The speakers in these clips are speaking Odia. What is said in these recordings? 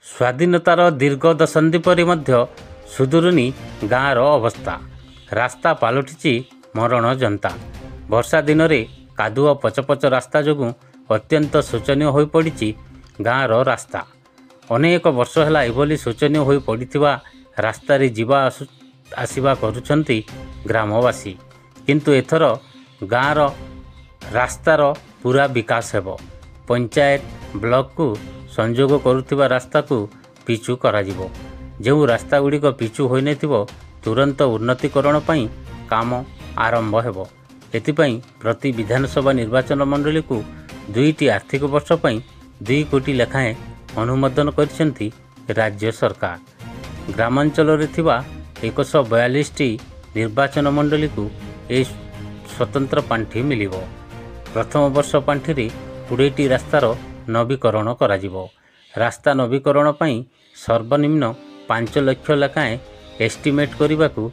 ସ୍ୱାଧୀନତାର ଦୀର୍ଘ ଦଶନ୍ଧି ପରେ ମଧ୍ୟ ସୁଧୁରୁନି ଗାଁର ଅବସ୍ଥା। ରାସ୍ତା ପାଲଟିଛି ମରଣ ଯନ୍ତା। ବର୍ଷା ଦିନରେ କାଦୁଅ ପଚପଚ ରାସ୍ତା ଯୋଗୁଁ ଅତ୍ୟନ୍ତ ଶୋଚନୀୟ ହୋଇପଡ଼ିଛି ଗାଁର ରାସ୍ତା। ଅନେକ ବର୍ଷ ହେଲା ଏଭଳି ଶୋଚନୀୟ ହୋଇପଡ଼ିଥିବା ରାସ୍ତାରେ ଯିବା ଆସିବା କରୁଛନ୍ତି ଗ୍ରାମବାସୀ। କିନ୍ତୁ ଏଥର ଗାଁର ରାସ୍ତାର ପୁରା ବିକାଶ ହେବ। ପଞ୍ଚାୟତ ବ୍ଲକକୁ ସଂଯୋଗ କରୁଥିବା ରାସ୍ତାକୁ ପିଚୁ କରାଯିବ। ଯେଉଁ ରାସ୍ତାଗୁଡ଼ିକ ପିଚୁ ହୋଇନଥିବ ତୁରନ୍ତ ଉନ୍ନତିକରଣ ପାଇଁ କାମ ଆରମ୍ଭ ହେବ। ଏଥିପାଇଁ ପ୍ରତି ବିଧାନସଭା ନିର୍ବାଚନ ମଣ୍ଡଳୀକୁ 2ଟି ଆର୍ଥିକ ବର୍ଷ ପାଇଁ 2 କୋଟି ଲେଖାଏଁ ଅନୁମୋଦନ କରିଛନ୍ତି ରାଜ୍ୟ ସରକାର। ଗ୍ରାମାଞ୍ଚଳରେ ଥିବା 142ଟି ନିର୍ବାଚନ ମଣ୍ଡଳୀକୁ ଏହି ସ୍ୱତନ୍ତ୍ର ପାଣ୍ଠି ମିଳିବ। ପ୍ରଥମ ବର୍ଷ ପାଣ୍ଠିରେ 20ଟି ରାସ୍ତାର ନବୀକରଣ କରାଯିବ। ରାସ୍ତା ନବୀକରଣ ପାଇଁ ସର୍ବନିମ୍ନ 5 ଲକ୍ଷ ଲେଖାଏଁ ଏଷ୍ଟିମେଟ୍ କରିବାକୁ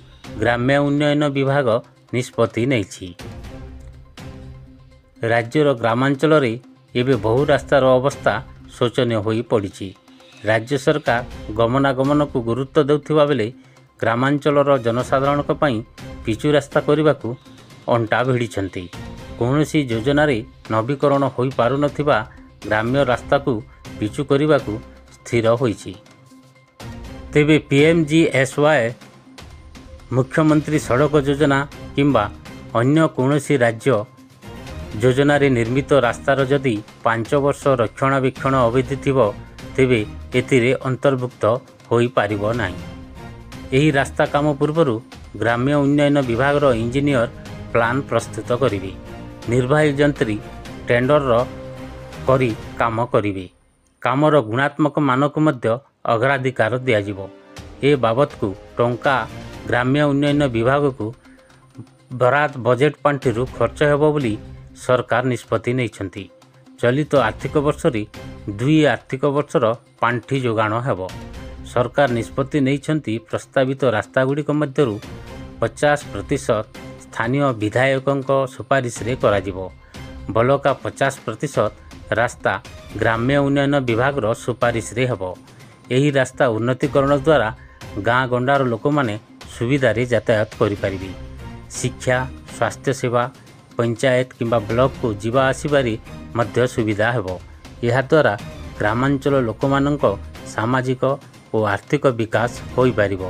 ଗ୍ରାମ୍ୟ ଉନ୍ନୟନ ବିଭାଗ ନିଷ୍ପତ୍ତି ନେଇଛି। ରାଜ୍ୟର ଗ୍ରାମାଞ୍ଚଳରେ ଏବେ ବହୁ ରାସ୍ତାର ଅବସ୍ଥା ଶୋଚନୀୟ ହୋଇପଡ଼ିଛି। ରାଜ୍ୟ ସରକାର ଗମନାଗମନକୁ ଗୁରୁତ୍ୱ ଦେଉଥିବା ବେଳେ ଗ୍ରାମାଞ୍ଚଳର ଜନସାଧାରଣଙ୍କ ପାଇଁ ପିଚୁ ରାସ୍ତା କରିବାକୁ ଅଣ୍ଟା ଭିଡ଼ିଛନ୍ତି। କୌଣସି ଯୋଜନାରେ ନବୀକରଣ ହୋଇପାରୁନଥିବା ଗ୍ରାମ୍ୟ ରାସ୍ତାକୁ ପିଚୁ କରିବାକୁ ସ୍ଥିର ହୋଇଛି। ତେବେ PMGSY ମୁଖ୍ୟମନ୍ତ୍ରୀ ସଡ଼କ ଯୋଜନା କିମ୍ବା ଅନ୍ୟ କୌଣସି ରାଜ୍ୟ ଯୋଜନାରେ ନିର୍ମିତ ରାସ୍ତାର ଯଦି 5 ବର୍ଷ ରକ୍ଷଣାବେକ୍ଷଣ ଅବଧି ଥିବ ତେବେ ଏଥିରେ ଅନ୍ତର୍ଭୁକ୍ତ ହୋଇପାରିବ ନାହିଁ। ଏହି ରାସ୍ତା କାମ ପୂର୍ବରୁ ଗ୍ରାମ୍ୟ ଉନ୍ନୟନ ବିଭାଗର ଇଞ୍ଜିନିୟର ପ୍ଲାନ୍ ପ୍ରସ୍ତୁତ କରିବେ। ନିର୍ବାହୀ ଯନ୍ତ୍ରୀ ଟେଣ୍ଡର କରି କାମ କରିବେ। କାମର ଗୁଣାତ୍ମକ ମାନକୁ ମଧ୍ୟ ଅଗ୍ରାଧିକାର ଦିଆଯିବ। ଏ ବାବଦକୁ ଟଙ୍କା ଗ୍ରାମ୍ୟ ଉନ୍ନୟନ ବିଭାଗକୁ ବରାଦ ବଜେଟ୍ ପାଣ୍ଠିରୁ ଖର୍ଚ୍ଚ ହେବ ବୋଲି ସରକାର ନିଷ୍ପତ୍ତି ନେଇଛନ୍ତି। ଚଳିତ ଆର୍ଥିକ ବର୍ଷରେ 2 ଆର୍ଥିକ ବର୍ଷର ପାଣ୍ଠି ଯୋଗାଣ ହେବ। ସରକାର ନିଷ୍ପତ୍ତି ନେଇଛନ୍ତି ପ୍ରସ୍ତାବିତ ରାସ୍ତାଗୁଡ଼ିକ ମଧ୍ୟରୁ 50% ସ୍ଥାନୀୟ ବିଧାୟକଙ୍କ ସୁପାରିଶରେ କରାଯିବ। ବଳକା 50% ରାସ୍ତା ଗ୍ରାମ୍ୟ ଉନ୍ନୟନ ବିଭାଗର ସୁପାରିଶରେ ହେବ। ଏହି ରାସ୍ତା ଉନ୍ନତିକରଣ ଦ୍ୱାରା ଗାଁ ଗଣ୍ଡାର ଲୋକମାନେ ସୁବିଧାରେ ଯାତାୟାତ କରିପାରିବେ। ଶିକ୍ଷା, ସ୍ୱାସ୍ଥ୍ୟସେବା, ପଞ୍ଚାୟତ କିମ୍ବା ବ୍ଲକକୁ ଯିବା ଆସିବାରେ ମଧ୍ୟ ସୁବିଧା ହେବ। ଏହାଦ୍ୱାରା ଗ୍ରାମାଞ୍ଚଳ ଲୋକମାନଙ୍କ ସାମାଜିକ ଓ ଆର୍ଥିକ ବିକାଶ ହୋଇପାରିବ।